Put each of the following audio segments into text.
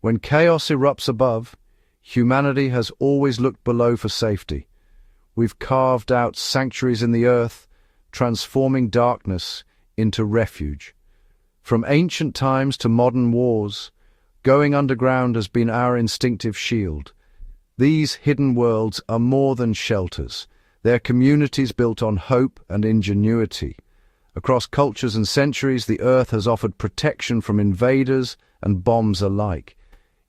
When chaos erupts above, humanity has always looked below for safety. We've carved out sanctuaries in the earth, transforming darkness into refuge. From ancient times to modern wars, going underground has been our instinctive shield. These hidden worlds are more than shelters. They're communities built on hope and ingenuity. Across cultures and centuries, the earth has offered protection from invaders and bombs alike.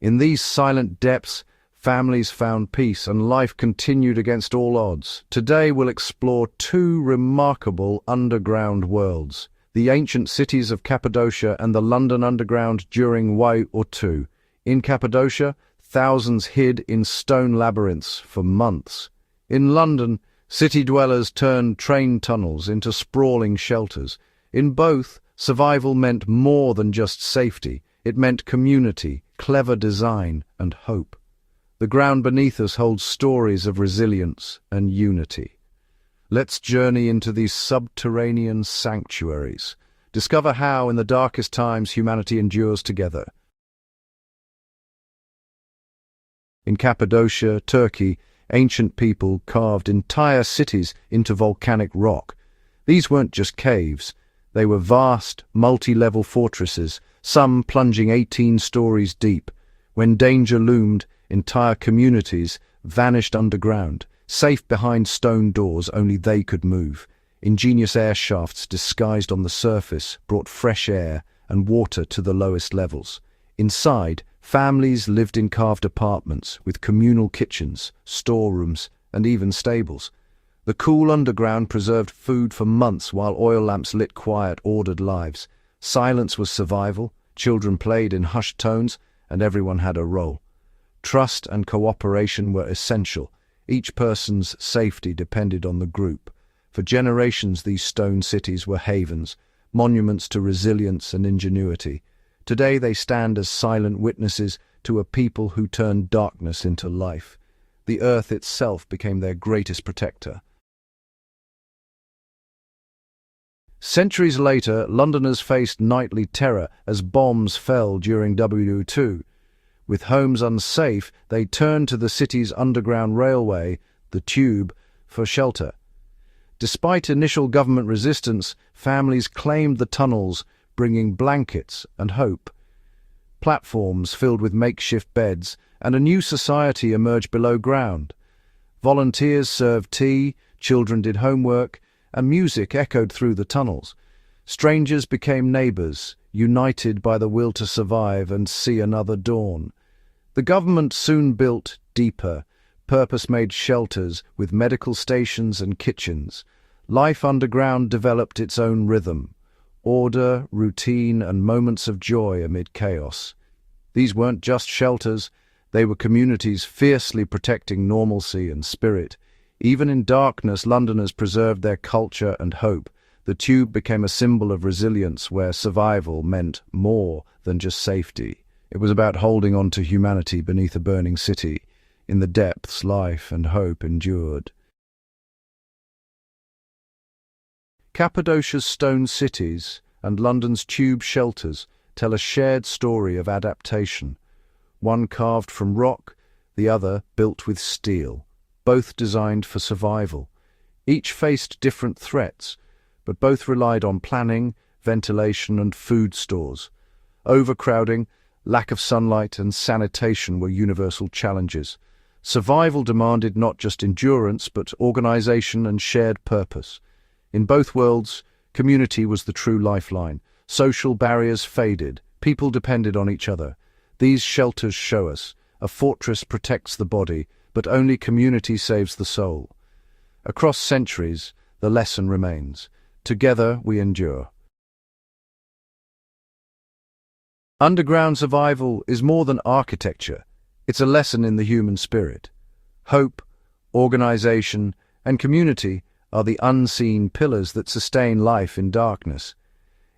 In these silent depths, families found peace and life continued against all odds. Today we'll explore two remarkable underground worlds: the ancient cities of Cappadocia and the London Underground during World War II. In Cappadocia, thousands hid in stone labyrinths for months. In London, city dwellers turned train tunnels into sprawling shelters. In both, survival meant more than just safety. It meant community, clever design, and hope. The ground beneath us holds stories of resilience and unity. Let's journey into these subterranean sanctuaries. Discover how, in the darkest times, humanity endures together. In Cappadocia, Turkey, ancient people carved entire cities into volcanic rock. These weren't just caves. They were vast, multi-level fortresses, some plunging 18 stories deep. When danger loomed, entire communities vanished underground, safe behind stone doors only they could move. Ingenious air shafts disguised on the surface brought fresh air and water to the lowest levels. Inside, families lived in carved apartments with communal kitchens, storerooms, and even stables. The cool underground preserved food for months while oil lamps lit quiet, ordered lives. Silence was survival, children played in hushed tones, and everyone had a role. Trust and cooperation were essential. Each person's safety depended on the group. For generations, these stone cities were havens, monuments to resilience and ingenuity. Today they stand as silent witnesses to a people who turned darkness into life. The earth itself became their greatest protector. Centuries later, Londoners faced nightly terror as bombs fell during World War II. With homes unsafe, they turned to the city's underground railway, the Tube, for shelter. Despite initial government resistance, families claimed the tunnels, bringing blankets and hope. Platforms filled with makeshift beds, and a new society emerged below ground. Volunteers served tea, children did homework, and music echoed through the tunnels. Strangers became neighbors, united by the will to survive and see another dawn. The government soon built deeper, purpose-made shelters with medical stations and kitchens. Life underground developed its own rhythm: order, routine, and moments of joy amid chaos. These weren't just shelters, they were communities fiercely protecting normalcy and spirit. Even in darkness, Londoners preserved their culture and hope. The Tube became a symbol of resilience where survival meant more than just safety. It was about holding on to humanity beneath a burning city. In the depths, life and hope endured. Cappadocia's stone cities and London's tube shelters tell a shared story of adaptation. One carved from rock, the other built with steel, both designed for survival. Each faced different threats, but both relied on planning, ventilation, and food stores. Overcrowding, lack of sunlight, and sanitation were universal challenges. Survival demanded not just endurance, but organization and shared purpose. In both worlds, community was the true lifeline. Social barriers faded. People depended on each other. These shelters show us, a fortress protects the body, but only community saves the soul. Across centuries, the lesson remains. Together we endure. Underground survival is more than architecture. It's a lesson in the human spirit. Hope, organization, and community are the unseen pillars that sustain life in darkness.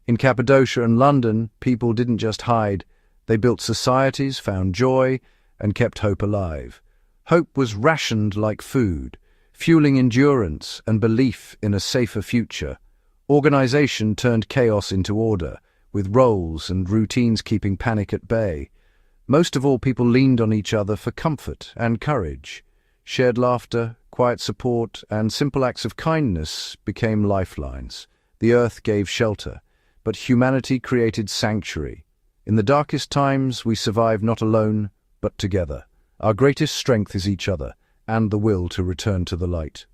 In Cappadocia and London, people didn't just hide. They built societies, found joy, and kept hope alive. Hope was rationed like food, fueling endurance and belief in a safer future. Organization turned chaos into order, with roles and routines keeping panic at bay. Most of all, people leaned on each other for comfort and courage. Shared laughter, quiet support, and simple acts of kindness became lifelines. The earth gave shelter, but humanity created sanctuary. In the darkest times, we survive not alone, but together. Our greatest strength is each other, and the will to return to the light.